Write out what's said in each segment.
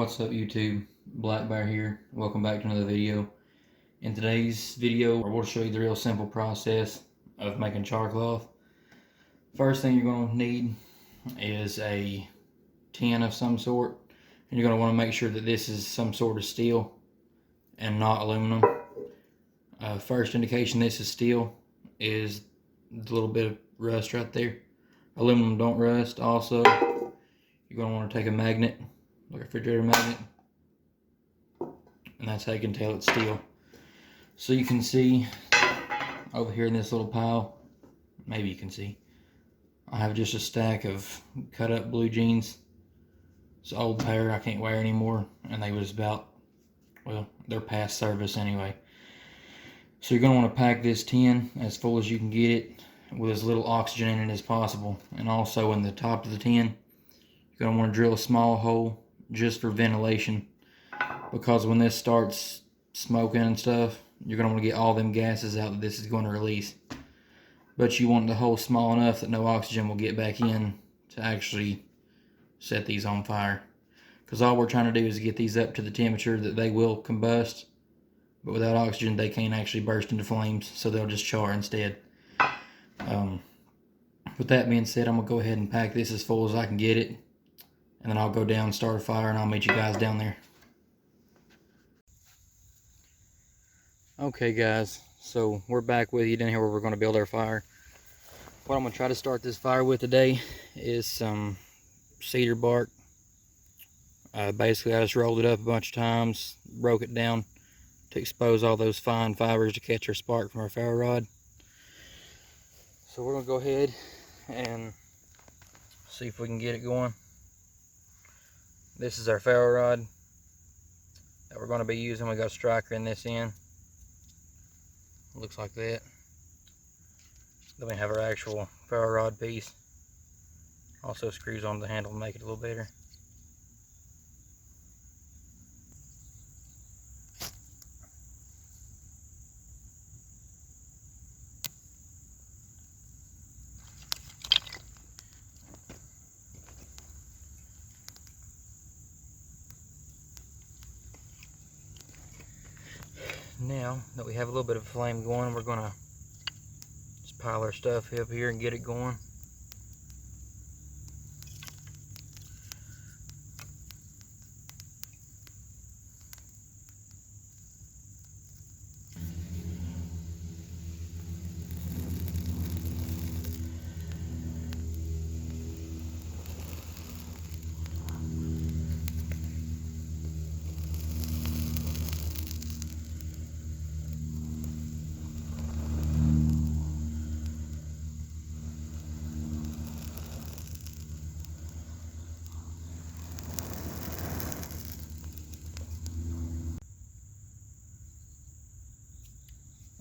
What's up YouTube? Black Bear here. Welcome back to another video. In today's video, I will show you the real simple process of making charcloth. First thing you're going to need is a tin of some sort, and you're going to want to make sure that this is some sort of steel and not aluminum. First indication this is steel is the little bit of rust right there. Aluminum don't rust. Also, you're going to want to take a magnet, like a refrigerator magnet, and that's how you can tell it's steel. So you can see over here in this little pile, maybe you can see, I have just a stack of cut up blue jeans. It's an old pair I can't wear anymore, and they was about, well, they're past service anyway. So you're going to want to pack this tin as full as you can get it with as little oxygen in it as possible. And also in the top of the tin, you're going to want to drill a small hole just for ventilation, because when this starts smoking and stuff, you're going to want to get all them gases out that this is going to release. But you want the hole small enough that no oxygen will get back in to actually set these on fire, because all we're trying to do is get these up to the temperature that they will combust, but without oxygen they can't actually burst into flames, so they'll just char instead. With that being said, I'm going to go ahead and pack this as full as I can get it, and then I'll go down and start a fire, and I'll meet you guys down there. Okay guys, so we're back with you down here where we're going to build our fire. What I'm going to try to start this fire with today is some cedar bark. Basically I just rolled it up a bunch of times, broke it down to expose all those fine fibers to catch our spark from our ferro rod. So we're going to go ahead and see if we can get it going. This is our ferro rod that we're going to be using. We got a striker in this end. Looks like that. Then we have our actual ferro rod piece. Also screws onto the handle to make it a little better. Now that we have a little bit of a flame going, we're going to just pile our stuff up here and get it going.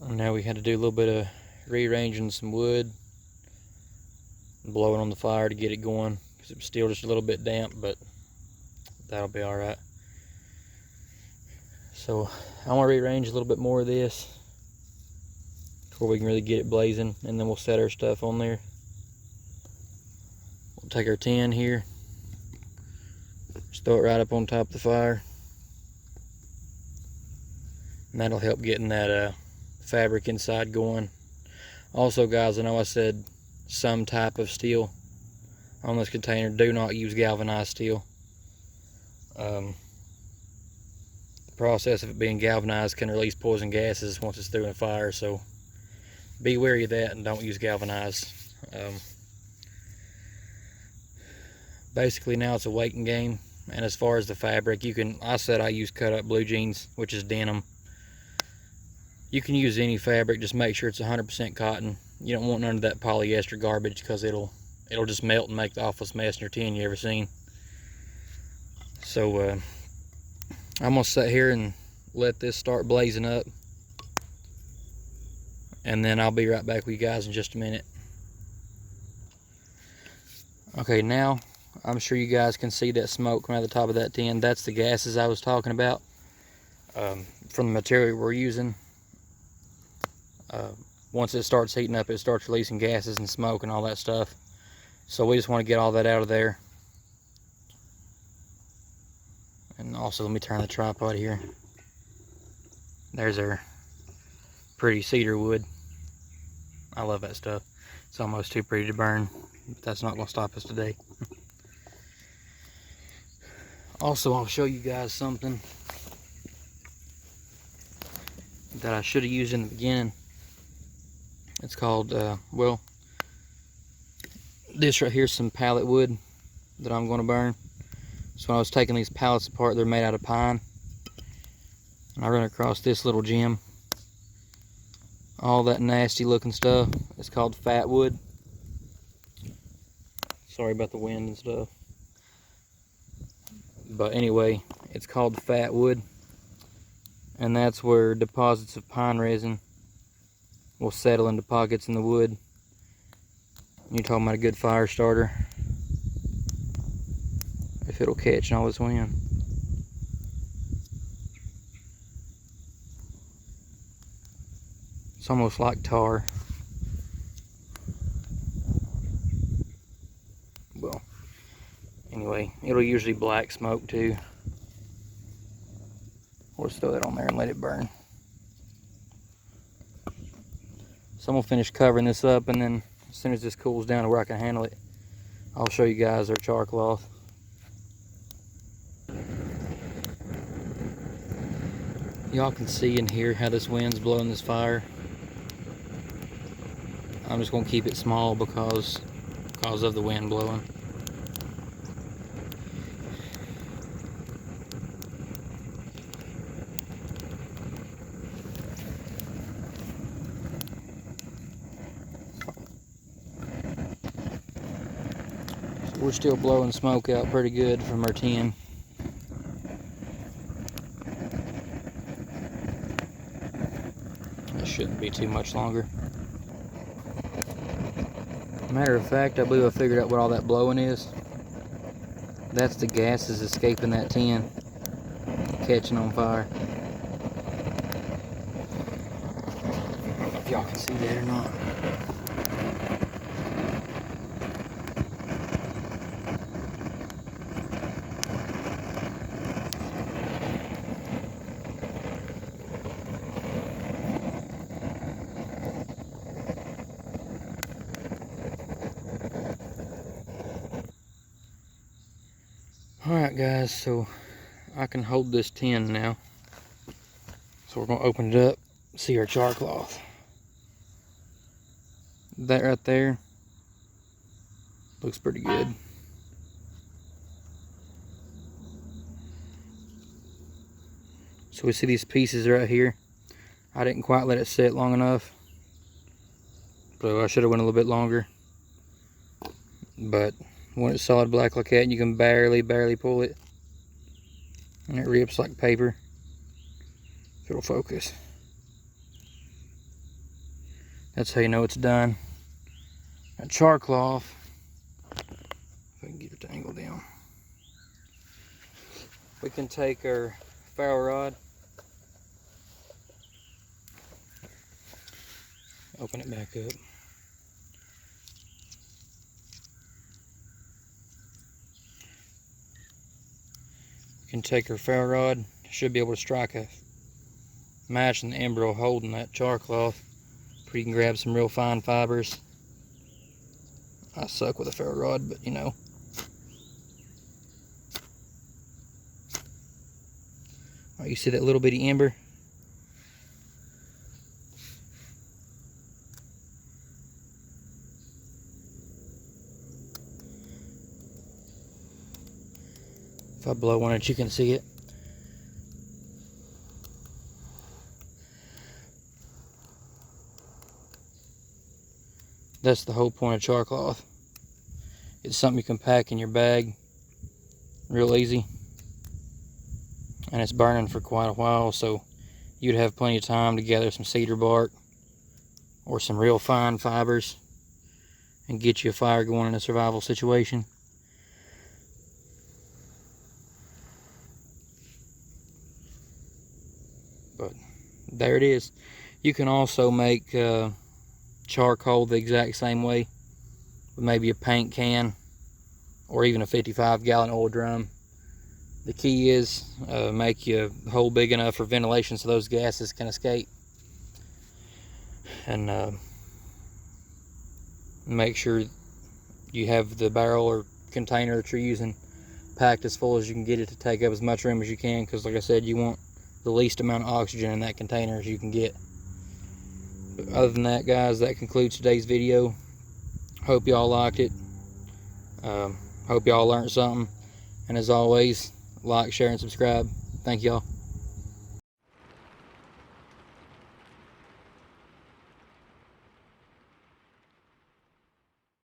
Now we had to do a little bit of rearranging some wood, blowing on the fire to get it going, because it was still just a little bit damp, but that'll be all right. So I want to rearrange a little bit more of this before we can really get it blazing, and then we'll set our stuff on there. We'll take our tin here, just throw it right up on top of the fire, and that'll help getting that fabric inside going. Also guys, I know I said some type of steel on this container. Do not use galvanized steel. The process of it being galvanized can release poison gases once it's through in a fire, so be wary of that and don't use galvanized. Basically now it's a waiting game, and as far as the fabric, I said I use cut up blue jeans, which is denim. You can use any fabric, just make sure it's 100% cotton. You don't want none of that polyester garbage, because it'll just melt and make the awfulest mess in your tin you ever seen. So I'm gonna sit here and let this start blazing up, and then I'll be right back with you guys in just a minute. Okay, now I'm sure you guys can see that smoke coming out of the top of that tin. That's the gases I was talking about from the material we're using. Once it starts heating up, it starts releasing gases and smoke and all that stuff. So we just want to get all that out of there. And Also, let me turn the tripod here. There's our pretty cedar wood. I love that stuff. It's almost too pretty to burn, but that's not going to stop us today. Also, I'll show you guys something that I should have used in the beginning. It's called, well, this right here is some pallet wood that I'm going to burn. So when I was taking these pallets apart, they're made out of pine. And I run across this little gem. All that nasty looking stuff. It's called fat wood. Sorry about the wind and stuff. But anyway, it's called fat wood. And that's where deposits of pine resin will settle into pockets in the wood. You're talking about a good fire starter. If it'll catch in all this wind. It's almost like tar. Well, anyway, it'll usually black smoke too. We'll just throw that on there and let it burn. So I'm gonna finish covering this up, and then as soon as this cools down to where I can handle it, I'll show you guys our char cloth. Y'all can see and hear how this wind's blowing this fire. I'm just gonna keep it small because of the wind blowing. So we're still blowing smoke out pretty good from our tin. It shouldn't be too much longer. Matter of fact, I believe I figured out what all that blowing is. That's the gases escaping that tin, catching on fire. I don't know if y'all can see that or not. Alright guys, so I can hold this tin now. So we're going to open it up, see our char cloth. That right there looks pretty good. So we see these pieces right here. I didn't quite let it sit long enough, so I should have went a little bit longer. But when it's solid black like that, you can barely pull it, and it rips like paper. If it'll focus, that's how you know it's done. That char cloth, if I can get it to angle down, we can take our ferro rod, open it back up. Can take our ferro rod, should be able to strike a match in the embryo holding that char cloth, where you can grab some real fine fibers. I suck with a ferro rod, but you know. Alright, you see that little bitty ember? If I blow on it, you can see it. That's the whole point of char cloth. It's something you can pack in your bag real easy. And it's burning for quite a while, so you'd have plenty of time to gather some cedar bark or some real fine fibers and get you a fire going in a survival situation. But there it is. You can also make charcoal the exact same way with maybe a paint can or even a 55-gallon oil drum. The key is make your hole big enough for ventilation so those gases can escape. And make sure you have the barrel or container that you're using packed as full as you can get it to take up as much room as you can, because like I said, you want the least amount of oxygen in that container as you can get. But other than that, guys, that concludes today's video. Hope y'all liked it. Hope y'all learned something. And as always, like, share, and subscribe. Thank y'all.